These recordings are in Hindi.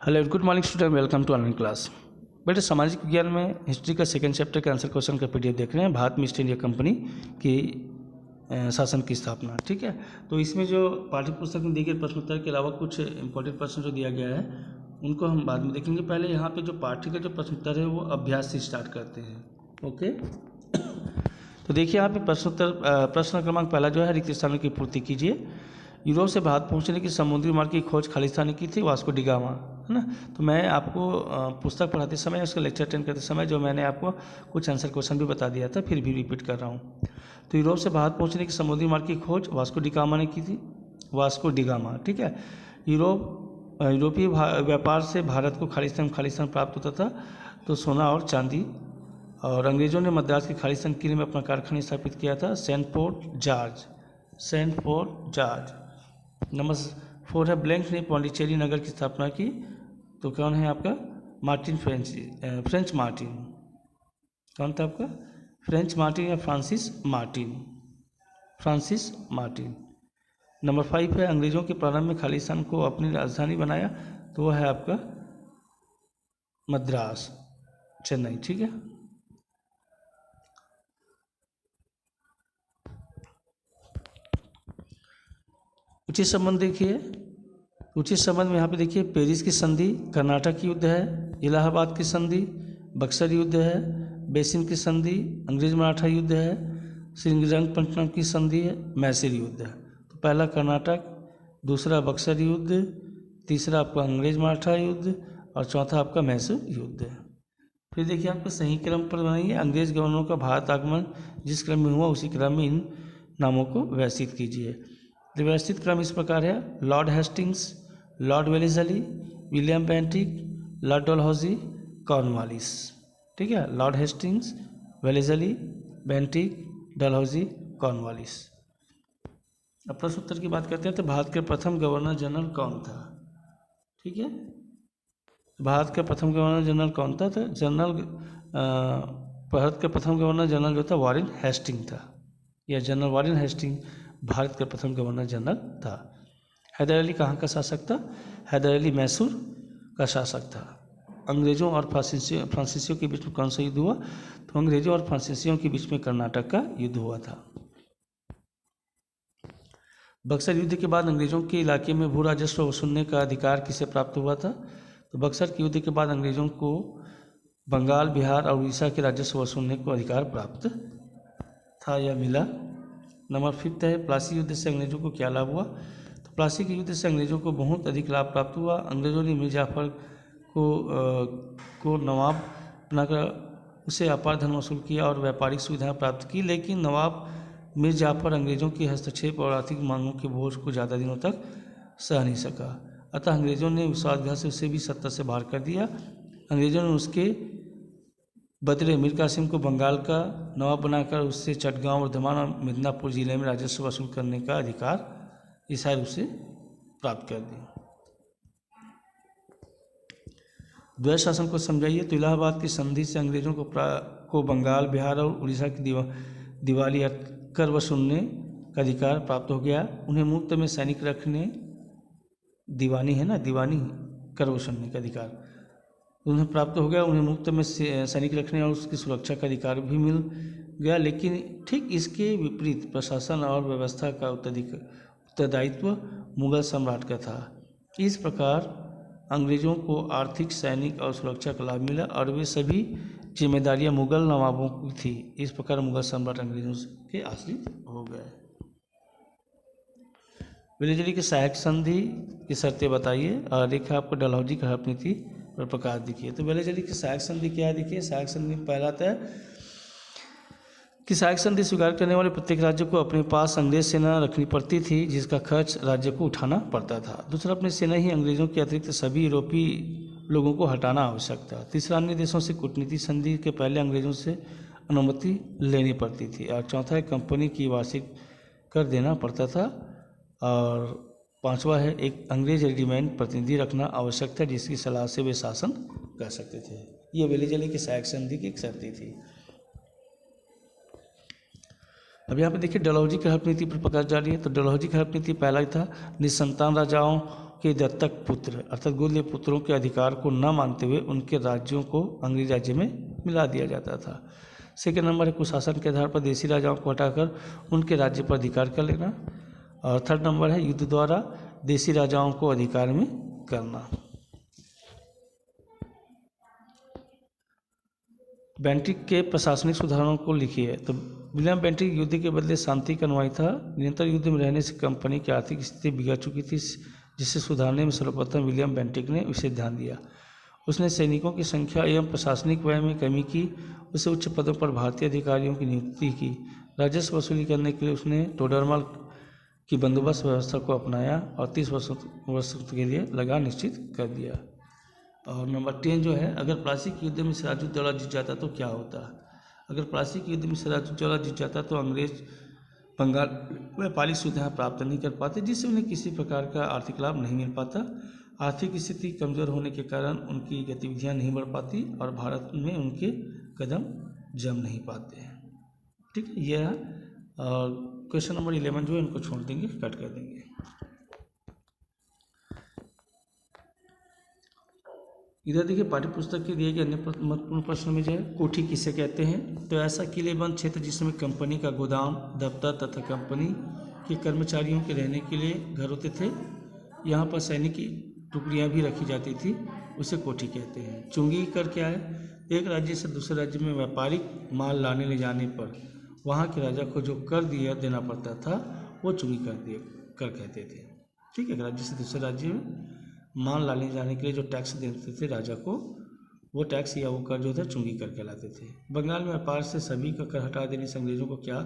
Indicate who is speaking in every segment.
Speaker 1: Hello good morning student, welcome to online class. बेटे सामाजिक विज्ञान में हिस्ट्री का सेकंड चैप्टर के आंसर क्वेश्चन का पीडीएफ देख रहे हैं। भारत में ईस्ट इंडिया कंपनी की शासन की स्थापना। ठीक है, तो इसमें जो पाठ्य पुस्तक में दी गई प्रश्नोत्तर के अलावा कुछ इंपॉर्टेंट प्रश्न जो दिया गया है उनको हम बाद में देखेंगे। पहले यहाँ पे जो पाठ्य का जो प्रश्नोत्तर है वो अभ्यास से स्टार्ट करते हैं। ओके, तो देखिए यहाँ पे प्रश्न क्रमांक पहला जो है, रिक्त स्थानों की पूर्ति कीजिए। यूरोप से भारत पहुंचने की समुद्री मार्ग की खोज खालिस्तान ने की थी, वास्को डी गामा, है ना। तो मैं आपको पुस्तक पढ़ाते समय, उसका लेक्चर अटेंड करते समय जो मैंने आपको कुछ आंसर क्वेश्चन भी बता दिया था, फिर भी रिपीट कर रहा हूँ। तो यूरोप से भारत पहुंचने की समुद्री मार्ग की खोज वास्को डी गामा ने की थी, वास्को डी गामा। ठीक है, यूरोपीय व्यापार से भारत को खालिस्तान प्राप्त होता था, तो सोना और चांदी। और अंग्रेज़ों ने मद्रास के खालिस्तान किले में अपना कारखाना स्थापित किया था, सेंट पोर्ट जॉर्ज। नंबर 4 है, ब्लैंक ने पौंडीचेरी नगर की स्थापना की। तो कौन है आपका? Martin French Martin. कौन था आपका? फ्रेंच मार्टिन या फ्रांसिस मार्टिन। नंबर 5 है, अंग्रेज़ों के प्रारंभ में खालिस्तान को अपनी राजधानी बनाया, तो वह है आपका मद्रास, चेन्नई। ठीक है, उचित संबंध देखिए। उचित संबंध में यहाँ पे देखिए, पेरिस की संधि, कर्नाटक युद्ध है, इलाहाबाद की संधि, बक्सर युद्ध है, बेसिन की संधि, अंग्रेज मराठा युद्ध है, श्रीरंगपट्टनम की संधि है, मैसूर युद्ध है। तो पहला कर्नाटक, दूसरा बक्सर युद्ध, तीसरा आपका अंग्रेज मराठा युद्ध और चौथा आपका मैसूर युद्ध है। फिर देखिए आपको सही क्रम पर बनाइए। अंग्रेज गवर्नरों का भारत आगमन जिस क्रम में हुआ उसी क्रम में इन नामों को व्यवस्थित कीजिए। व्यवस्थित क्रम इस प्रकार है: Lord Hastings, Lord Wellesley, William Bentinck, Lord Dalhousie, Cornwallis. ठीक है, Lord Hastings, Wellesley, Bentinck, Dalhousie, Cornwallis. अब प्रश्न उत्तर की बात करते हैं। तो भारत के प्रथम गवर्नर जनरल कौन था? ठीक है, भारत का प्रथम गवर्नर जनरल कौन था? तो भारत का प्रथम गवर्नर जनरल जो था वॉरेन हेस्टिंग था, या जनरल वॉरेन हेस्टिंग भारत का प्रथम गवर्नर जनरल था। हैदर अली कहाँ का शासक था? हैदर अली मैसूर का शासक था। अंग्रेजों और फ्रांसीसियों के बीच में कौन सा युद्ध हुआ? तो अंग्रेजों और फ्रांसीसियों के बीच में कर्नाटक का युद्ध हुआ था। बक्सर युद्ध के बाद अंग्रेजों के इलाके में भू राजस्व वसूलने का अधिकार किसे प्राप्त हुआ था? तो बक्सर के युद्ध के बाद अंग्रेजों को बंगाल, बिहार और उड़ीसा के राजस्व वसूलने को अधिकार प्राप्त था या मिला। नंबर 5 है, प्लासी युद्ध से अंग्रेजों को क्या लाभ हुआ? तो प्लासी के युद्ध से अंग्रेजों को बहुत अधिक लाभ प्राप्त हुआ। अंग्रेजों ने मीर जाफर को नवाब बनाकर उसे अपार धन वसूल किया और व्यापारिक सुविधाएं प्राप्त की, लेकिन नवाब मीर जाफर अंग्रेजों के हस्तक्षेप और आर्थिक मांगों के बोझ को ज़्यादा दिनों तक सह नहीं सका। अतः अंग्रेजों ने विश्वासघात से उसे भी सत्ता से बाहर कर दिया। अंग्रेजों ने उसके बदले मीर कासिम को बंगाल का नवाब बनाकर उससे चटगांव, वर्धमान और मिदनापुर जिले में राजस्व वसूल करने का अधिकार ईसाई उसे प्राप्त कर दिया। द्वैत शासन को समझाइए। तो इलाहाबाद की संधि से अंग्रेजों को बंगाल, बिहार और उड़ीसा की दिवाली कर वसूलने का अधिकार प्राप्त हो गया। उन्हें मुफ्त में सैनिक रखने, दीवानी है ना, दीवानी कर वसूलने का अधिकार उन्हें प्राप्त हो गया। उन्हें मुफ्त में सैनिक रखने और उसकी सुरक्षा का अधिकार भी मिल गया, लेकिन ठीक इसके विपरीत प्रशासन और व्यवस्था का उत्तरदायित्व मुगल सम्राट का था। इस प्रकार अंग्रेजों को आर्थिक, सैनिक और सुरक्षा का लाभ मिला और वे सभी जिम्मेदारियां मुगल नवाबों की थी। इस प्रकार मुगल सम्राट अंग्रेजों के आश्रित हो गए। वेलेस्ली की सहायक संधि की शर्तें बताइए और एक है आपको डलहौजी की हड़पनीति पर प्रकाश दिखिए। तो वेलेस्ली की सहायक संधि क्या है? देखिए, सहायक संधि में पहला है कि सहायक संधि स्वीकार करने वाले प्रत्येक राज्य को अपने पास अंग्रेज सेना रखनी पड़ती थी, जिसका खर्च राज्य को उठाना पड़ता था। दूसरा, अपनी सेना ही अंग्रेजों के अतिरिक्त सभी यूरोपीय लोगों को हटाना आवश्यक था। तीसरा, अन्य देशों से कूटनीतिक संधि के पहले अंग्रेजों से अनुमति लेनी पड़ती थी। और चौथा है, कंपनी की वार्षिक कर देना पड़ता था। और पांचवा है, एक अंग्रेज रेजिमेंट प्रतिनिधि रखना आवश्यक था, जिसकी सलाह से वे शासन कर सकते थे। ये वेलेस्ली की सहायक संधि की एक शर्तें थी। अब यहाँ पे देखिए डलहौजी की हड़प नीति पर प्रकाश डाली है। तो डलहौजी की हड़प नीति पहला ही था, निसंतान राजाओं के दत्तक पुत्र अर्थात गोल्य पुत्रों के अधिकार को न मानते हुए उनके राज्यों को अंग्रेज राज्य में मिला दिया जाता था। सेकेंड नंबर है कुशासन के आधार पर देसी राजाओं को हटाकर उनके राज्य पर अधिकार कर लेना। और थर्ड नंबर है युद्ध द्वारा देसी राजाओं को अधिकार में करना। बेंटिक के प्रशासनिक सुधारों को लिखिए। तो विलियम बेंटिक युद्ध के बदले शांति का अनुयायी था। निरंतर युद्ध में रहने से कंपनी की आर्थिक स्थिति बिगड़ चुकी थी, जिसे सुधारने में सर्वप्रथम विलियम बेंटिक ने उसे ध्यान दिया। उसने सैनिकों की संख्या एवं प्रशासनिक व्यय में कमी की। उसे उच्च पदों पर भारतीय अधिकारियों की नियुक्ति की। राजस्व वसूली करने के लिए उसने टोडरमल की बंदोबस्त व्यवस्था को अपनाया और 30 वर्षों के लिए लगान निश्चित कर दिया। और नंबर 10 जो है, अगर प्लासी युद्ध में सिराजुद्दौला जीत जाता तो क्या होता। अगर प्लासी युद्ध में सिराजुद्दौला जीत जाता तो अंग्रेज बंगाल व्यापारिक सुविधाएं प्राप्त नहीं कर पाते, जिससे उन्हें किसी प्रकार का आर्थिक लाभ नहीं मिल पाता। आर्थिक स्थिति कमज़ोर होने के कारण उनकी गतिविधियां नहीं बढ़ पाती और भारत में उनके कदम जम नहीं पाते हैं। ठीक है, यह है। और क्वेश्चन नंबर 11 जो है इनको छोड़ देंगे, कट कर देंगे। इधर देखिए पाठ्य पुस्तक के दिए गए अन्य महत्वपूर्ण प्रश्न में जो है कोठी किसे कहते हैं। तो ऐसा किलेबंद क्षेत्र जिसमें कंपनी का गोदाम, दफ्तर तथा कंपनी के कर्मचारियों के रहने के लिए घर होते थे। यहाँ पर सैनिक की टुकड़ियाँ भी रखी जाती थी, उसे कोठी कहते हैं। चुंगी कर क्या है, एक राज्य से दूसरे राज्य में व्यापारिक माल लाने ले जाने पर वहाँ के राजा को जो कर दिया देना पड़ता था वो चुंगी कर कहते थे। ठीक है, राज्य से दूसरे राज्य में माल लाने जाने के लिए जो टैक्स देते थे राजा को, वो टैक्स या वो कर जो था चुंगी कर कहलाते थे। बंगाल में व्यापार से सभी का कर हटा देने से अंग्रेजों को क्या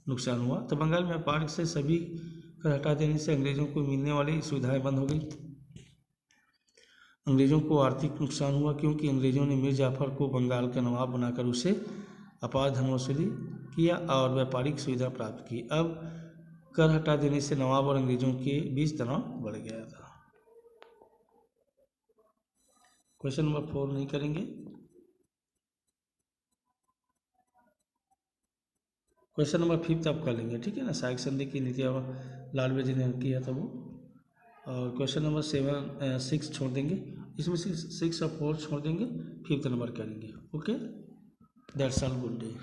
Speaker 1: नुकसान हुआ। तो बंगाल में व्यापार से सभी कर हटा देने से अंग्रेजों को मिलने वाली सुविधाएं बंद हो गई। अंग्रेजों को आर्थिक नुकसान हुआ क्योंकि अंग्रेजों ने मीर जाफर को बंगाल का नवाब बनाकर उसे अपार धन वसूली किया और व्यापारिक सुविधा प्राप्त की। अब कर हटा देने से नवाब और अंग्रेजों के बीच तनाव बढ़ गया था। क्वेश्चन नंबर 4 नहीं करेंगे। क्वेश्चन नंबर 5 आप कर लेंगे, ठीक है ना। सहायक संधि की नीति लाल जी ने किया था वो। और क्वेश्चन नंबर 6 छोड़ देंगे, इसमें से 6 और 4 छोड़ देंगे, 5th नंबर करेंगे। Okay, that's all, good day.